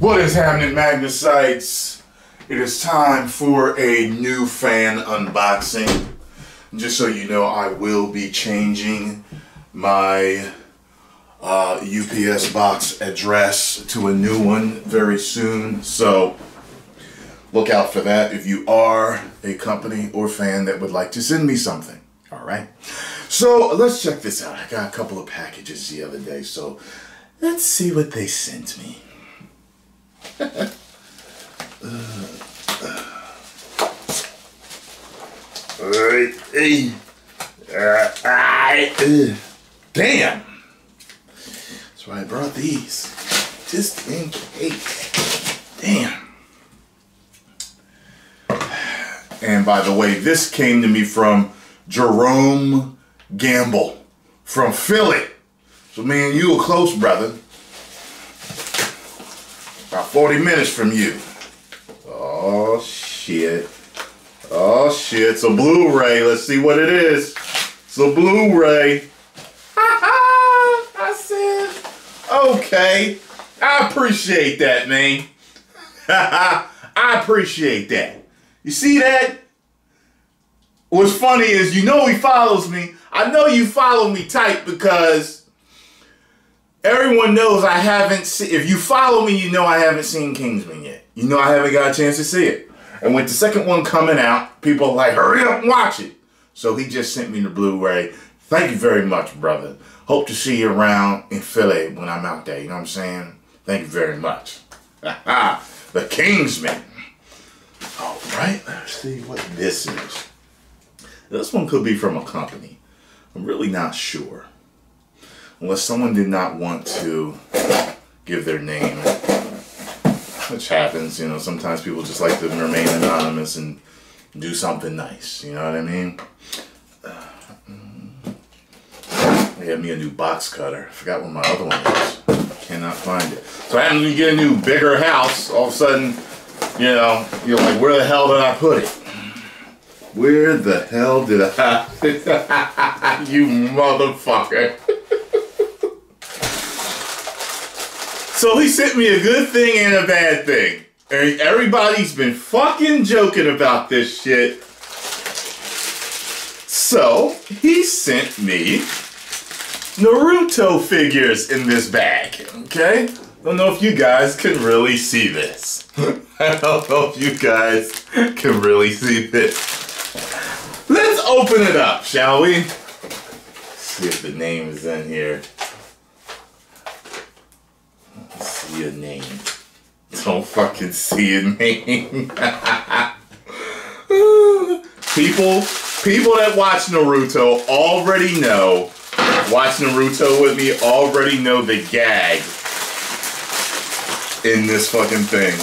What is happening, Magnus sites? It is time for a new fan unboxing. Just so you know, I will be changing my UPS box address to a new one very soon. So look out for that if you are a company or fan that would like to send me something. All right. So let's check this out. I got a couple of packages the other day, so let's see what they sent me. Alright, hey. Damn. That's why I brought these. Just in case. Damn. And by the way, this came to me from Jerome Gamble from Philly. So man, you were close, brother. About 40 minutes from you. Oh shit. Oh shit, it's a Blu-ray. Let's see what it is. It's a Blu-ray. I said, okay. I appreciate that, man. I appreciate that. You see that? What's funny is, you know he follows me. I know you follow me tight because everyone knows I haven't seen, if you follow me, you know I haven't seen Kingsman yet. You know I haven't got a chance to see it. And with the second one coming out, people are like, hurry up and watch it. So he just sent me the Blu-ray. Thank you very much, brother. Hope to see you around in Philly when I'm out there. You know what I'm saying? Thank you very much. The Kingsman. All right, let's see what this is. This one could be from a company. I'm really not sure. Unless someone did not want to give their name, which happens, you know, sometimes people just like to remain anonymous and do something nice, you know what I mean? They had me a new box cutter. I forgot what my other one is. Cannot find it. So I happened to get a new, bigger house. All of a sudden, you know, you're like, where the hell did I put it? Where the hell did I? You motherfucker. So he sent me a good thing and a bad thing. And everybody's been fucking joking about this shit. So he sent me Naruto figures in this bag. Okay? Don't know if you guys can really see this. I don't know if you guys can really see this. Let's open it up, shall we? See if the name is in here. Let's see a name. Don't fucking see a name. People that watch Naruto already know. Watch Naruto with me already know the gag in this fucking thing.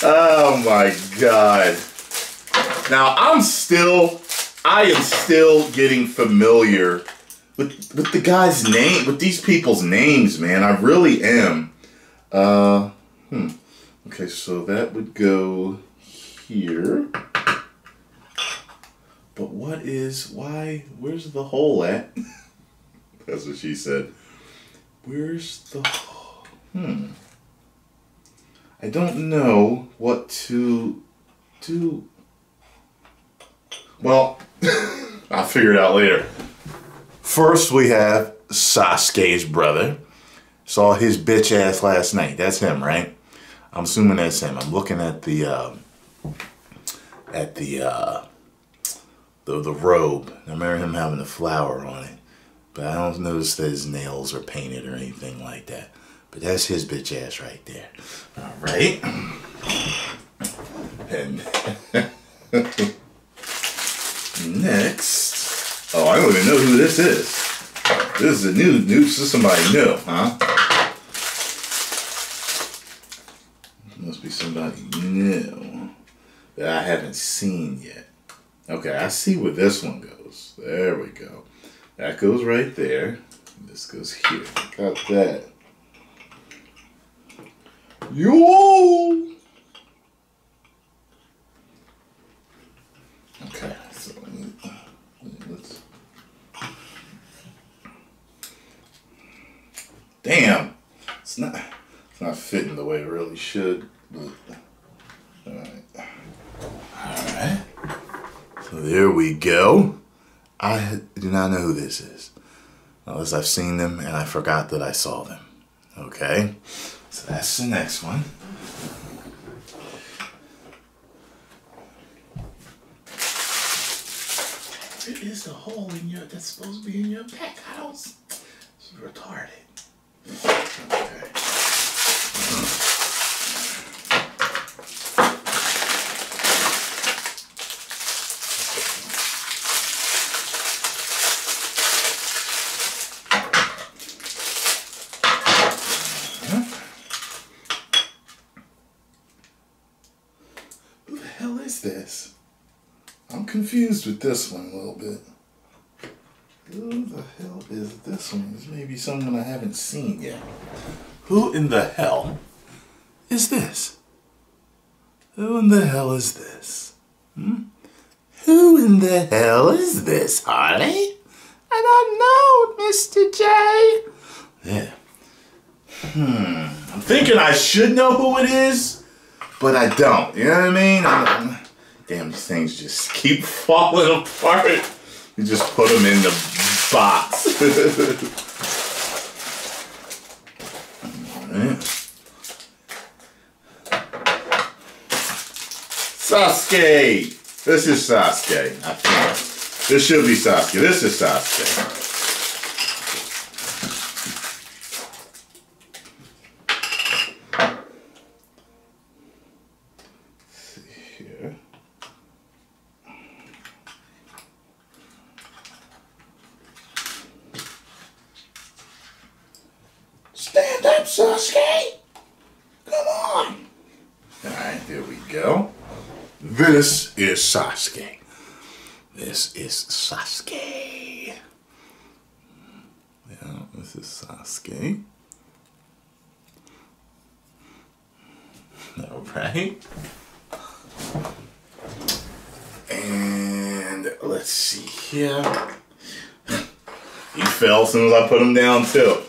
Oh my god. Now I am still getting familiar with the guy's name, with these people's names, man. I really am. Okay, so that would go here. But where's the hole at? That's what she said. Where's the hole? I don't know what to do. Well, I'll figure it out later. First, we have Sasuke's brother. Saw his bitch ass last night. That's him, right? I'm assuming that's him. I'm looking at the robe. I remember him having a flower on it, but I don't notice that his nails are painted or anything like that. But that's his bitch ass right there. All right. And next, oh, I don't even know who this is. This is a new, this is somebody new, huh? Must be somebody new that I haven't seen yet. Okay, I see where this one goes. There we go. That goes right there. This goes here. Got that. Yo! Okay, so let's Damn. It's not fitting the way it really should. But, alright. Alright. So there we go. I do not know who this is. Unless I've seen them and I forgot that I saw them. Okay. So that's the next one. Where is the hole in your that's supposed to be in your pack house? It's retarded. Okay. Who the hell is this? I'm confused with this one a little bit. Who the hell is this one? This may be someone I haven't seen yet. Who in the hell is this? Who in the hell is this? Who in the hell is this, Harley? I don't know, Mr. J. Yeah. I'm thinking I should know who it is, but I don't. You know what I mean? Damn, these things just keep falling apart. You just put them in the box. Right. Sasuke! This is Sasuke, I think. This should be Sasuke. This is Sasuke. Stand up, Sasuke! Come on! Alright, here we go. This is Sasuke. This is Sasuke. Yeah, this is Sasuke. Alright. And let's see here. He fell as soon as I put him down too.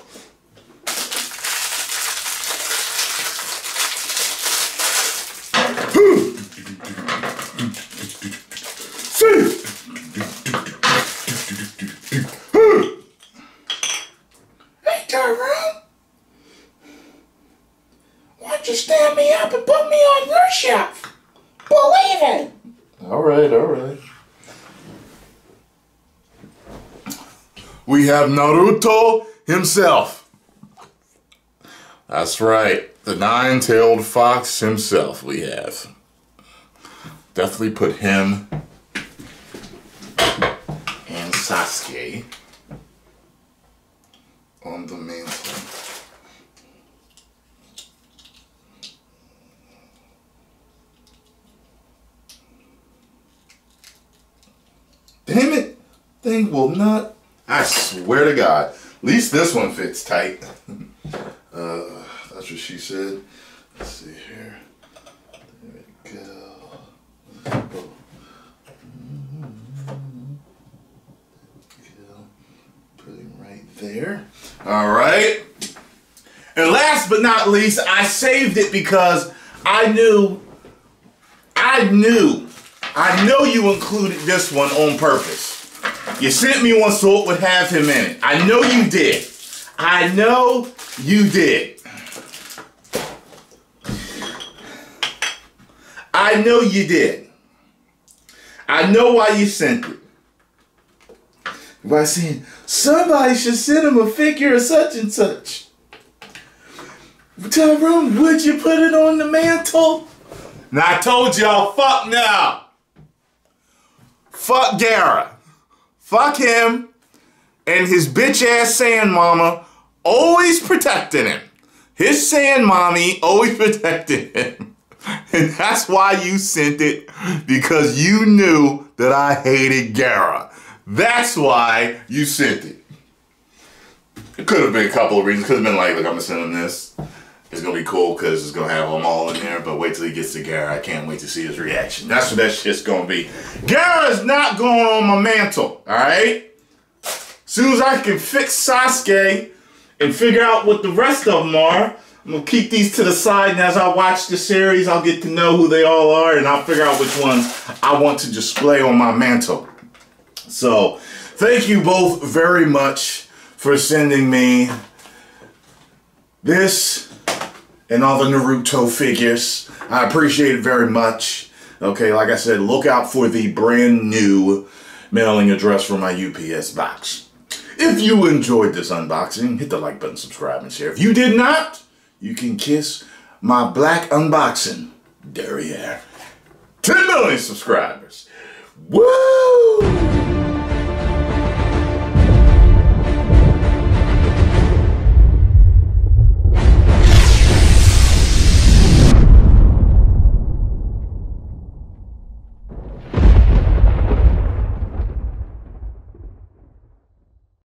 Hey, Tyrone. Why don't you stand me up and put me on your shelf? Believe it. All right. We have Naruto himself. That's right. The nine-tailed fox himself we have. Definitely put him and Sasuke on the mantle. Damn it! Thing will not. I swear to God. At least this one fits tight. That's what she said. Let's see here. There we go. Oh. Put him right there. All right. And last but not least, I saved it because I know you included this one on purpose. You sent me one so it would have him in it. I know you did. I know you did. I know you did. I know why you sent it. By saying, somebody should send him a figure of such and such. Tyrone, would you put it on the mantle? Now I told y'all, fuck no. Fuck Gara. Fuck him and his bitch ass sand mama always protecting him. His sand mommy always protected him. And that's why you sent it, because you knew that I hated Gara. That's why you sent it. It could have been a couple of reasons. Could have been like, look, I'm gonna send him this. It's gonna be cool because it's gonna have them all in there, but wait till he gets to Gara. I can't wait to see his reaction. That's what that shit's gonna be. Gara's not going on my mantle, alright? As soon as I can fix Sasuke and figure out what the rest of them are. I'm going to keep these to the side, and as I watch the series, I'll get to know who they all are, and I'll figure out which ones I want to display on my mantle. So, thank you both very much for sending me this and all the Naruto figures. I appreciate it very much. Okay, like I said, look out for the brand new mailing address for my UPS box. If you enjoyed this unboxing, hit the like button, subscribe, and share. If you did not, you can kiss my black unboxing derriere. 10 million subscribers. Woo!